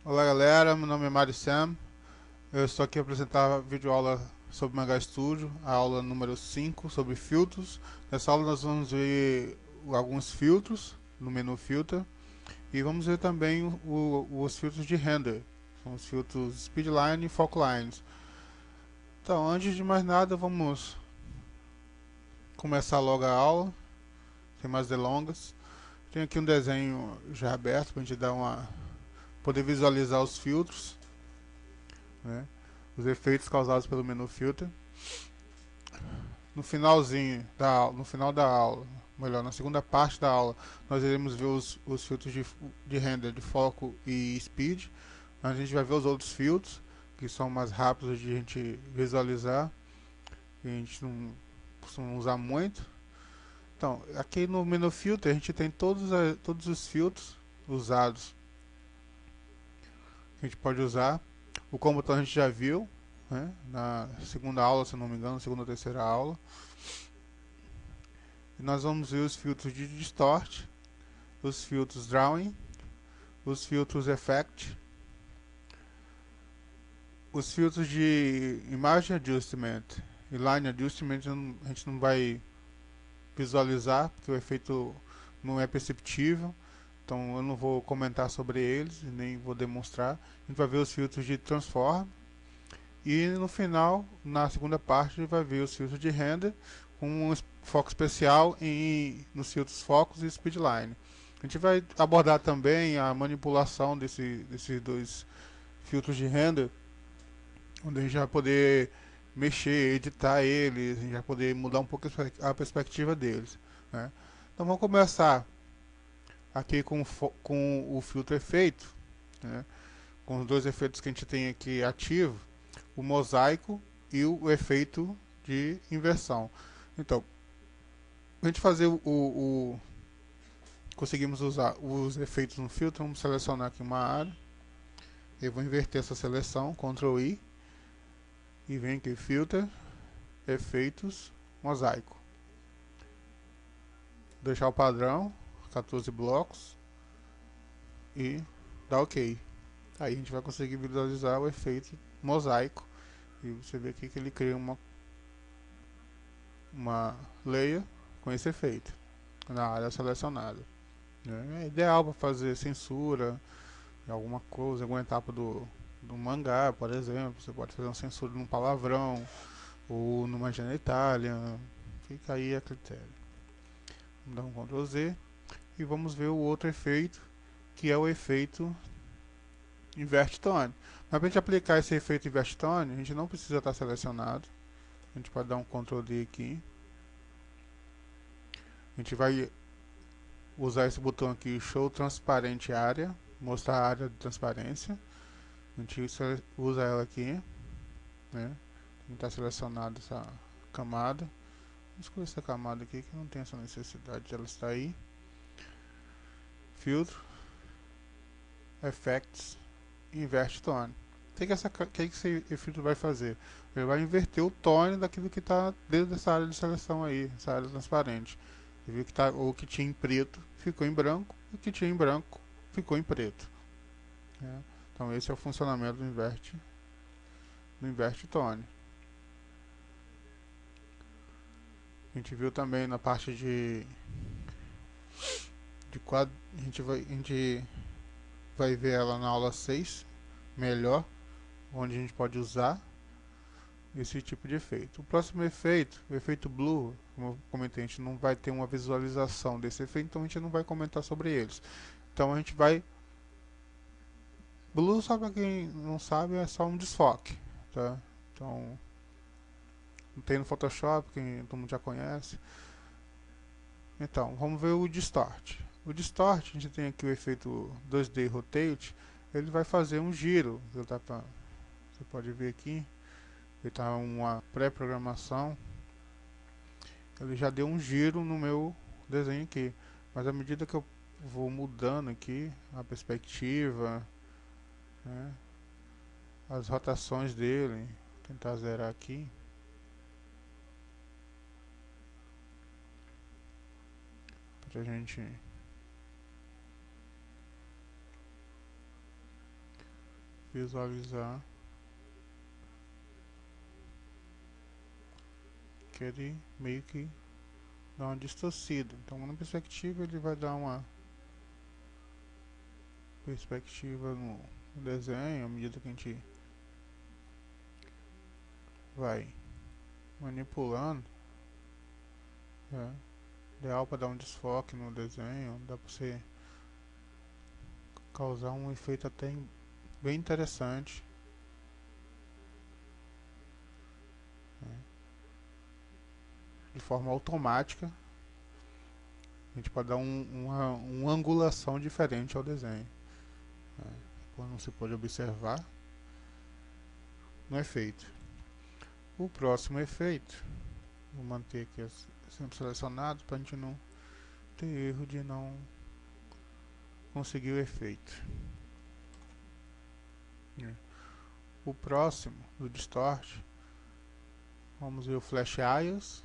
Olá galera, meu nome é Mário Sam. Eu estou aqui para apresentar a videoaula sobre Manga Studio, a aula número 5 sobre filtros. Nessa aula nós vamos ver alguns filtros no menu Filter e vamos ver também os filtros de render, são os filtros Speedline e Focus Lines. Então, antes de mais nada, vamos começar logo a aula, sem mais delongas. Tenho aqui um desenho já aberto para a gente poder visualizar os filtros, né? Os efeitos causados pelo menu Filter. No final da aula, melhor, na segunda parte da aula, nós iremos ver os filtros de render de foco e speed. A gente vai ver os outros filtros, que são mais rápidos de a gente visualizar, que a gente não costuma usar muito. Então, aqui no menu filter a gente tem todos os filtros usados que a gente pode usar. O combo a gente já viu, né, na segunda aula, se não me engano, segunda ou terceira aula. E nós vamos ver os filtros de Distort, os filtros Drawing, os filtros Effect, os filtros de Image Adjustment e Line Adjustment a gente não vai visualizar, porque o efeito não é perceptível, então eu não vou comentar sobre eles, nem vou demonstrar. A gente vai ver os filtros de Transform e no final, na segunda parte, vai ver os filtros de Render com um foco especial nos filtros Focus e Speedline. A gente vai abordar também a manipulação desses dois filtros de render, onde a gente vai poder mexer, editar eles, a gente vai poder mudar um pouco a perspectiva deles, né? Então vamos começar aqui com o filtro efeito, né? Com os dois efeitos que a gente tem aqui ativo, o mosaico e o efeito de inversão. Então, a gente fazer conseguimos usar os efeitos no filtro, vamos selecionar aqui uma área. Eu vou inverter essa seleção, Ctrl I, e vem aqui Filter, Efeitos, Mosaico. Deixar o padrão, 14 blocos, e dar OK. Aí a gente vai conseguir visualizar o efeito mosaico. E você vê aqui que ele cria uma layer com esse efeito na área selecionada. É ideal para fazer censura de alguma coisa, alguma etapa do mangá, por exemplo. Você pode fazer uma censura num palavrão ou numa genitália. Fica aí a critério. Vamos dar um Ctrl Z e vamos ver o outro efeito, que é o efeito Invert Tone. Mas para a gente aplicar esse efeito Invert Tone, a gente não precisa estar selecionado. A gente pode dar um Ctrl D aqui. A gente vai usar esse botão aqui, Show Transparente Área, mostrar a área de transparência. A gente usa ela aqui, né? Tem que estar selecionada essa camada. Vamos escolher essa camada aqui que não tem essa necessidade de ela estar aí. Filtro, Effects, Invert Tone. O que esse filtro vai fazer? Ele vai inverter o tone daquilo que está dentro dessa área de seleção aí, essa área transparente. Você viu que o que tinha em preto ficou em branco, e o que tinha em branco ficou em preto. Né? Então esse é o funcionamento do invert tone. A gente viu também na parte de quadro, a gente vai ver ela na aula 6, melhor, onde a gente pode usar esse tipo de efeito. O próximo efeito, o efeito blue, como eu comentei, a gente não vai ter uma visualização desse efeito, então a gente não vai comentar sobre eles. Então a gente vai... Blue, só para quem não sabe, é só um desfoque, tá? Então, não tem no Photoshop, quem todo mundo já conhece. Então, vamos ver o Distort. O Distort, a gente tem aqui o efeito 2D Rotate, ele vai fazer um giro. Você pode ver aqui, ele está uma pré-programação. Ele já deu um giro no meu desenho aqui. Mas à medida que eu vou mudando aqui a perspectiva, né, as rotações dele, vou tentar zerar aqui. Pra gente visualizar que ele meio que dá uma distorcida. Então na perspectiva ele vai dar uma perspectiva no desenho, à medida que a gente vai manipulando, é ideal para dar um desfoque no desenho, dá para você causar um efeito até bem interessante, né? De forma automática, a gente pode dar uma angulação diferente ao desenho, né? Como você pode observar no efeito. O próximo efeito, vou manter aqui sempre selecionado para a gente não ter erro de não conseguir o efeito. O próximo, do Distort, vamos ver o Flash Eyes,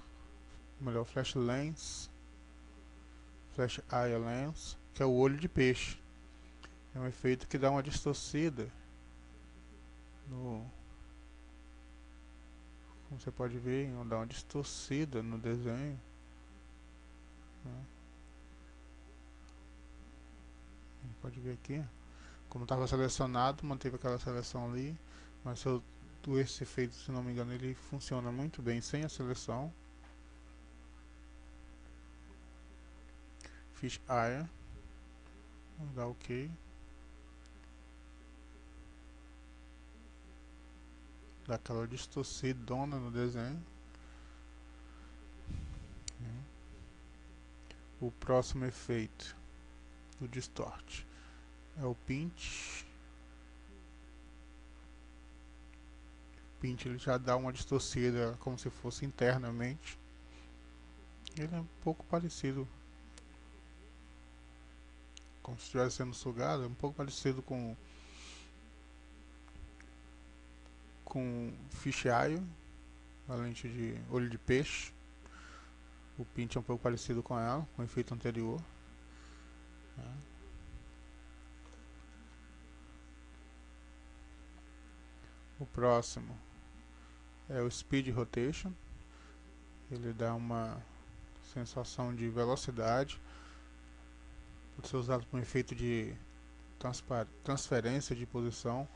melhor, Flash Lens, Flash Eye Lens, que é o olho de peixe. É um efeito que dá uma distorcida no, como você pode ver, dá uma distorcida no desenho, né? Pode ver aqui, como estava selecionado, manteve aquela seleção ali, mas se eu esse efeito, se não me engano, ele funciona muito bem sem a seleção. Fish Eye, vamos dar OK. Dá aquela distorcidona no desenho. O próximo efeito do Distort é o Pinch. O Pinch ele já dá uma distorcida como se fosse internamente. Ele é um pouco parecido, como se estivesse sendo sugado, é um pouco parecido com Fish Eye, a lente de olho de peixe. O Pinch é um pouco parecido com ela, com o efeito anterior, né? O próximo é o Speed Rotation. Ele dá uma sensação de velocidade, pode ser usado para um efeito de transferência de posição.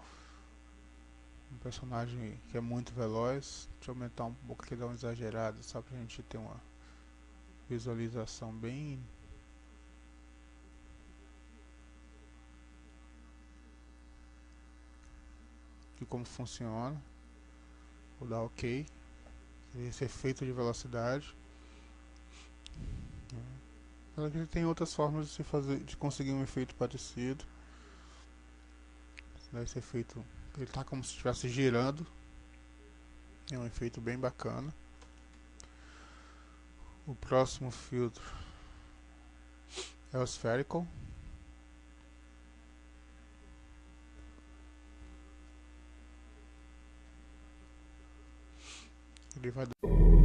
Um personagem que é muito veloz. Deixa eu aumentar um pouco aqui, dar uma exagerada, só pra gente ter uma visualização bem de como funciona. Vou dar OK. Esse efeito de velocidade. Ela tem outras formas de se fazer, de conseguir um efeito parecido. Esse efeito, ele tá como se estivesse girando. É um efeito bem bacana. O próximo filtro é o Spherical. Ele vai dar